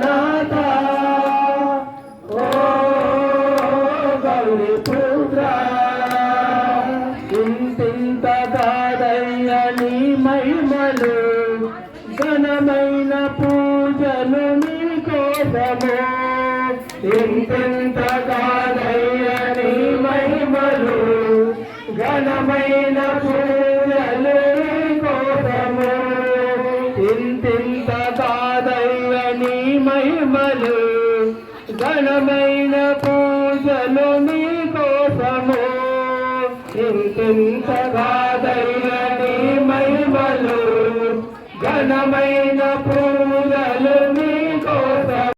నాథ ఓ గౌరీ పుత్ర ఇంతింత కాదయ్య నీ మహిమలు ఘనమైన పూజలు నీ కోసము ఇంతింత కాదయ్య నీ మహిమలు ఘనమైన పూజలు నీ కోసము ఇంతింత కాదయ్య నీ మహిమలు ఘనమైన పూజలు నీ కోసము ఇంతింత కాదయ్య నీ మహిమలు ఘనమైన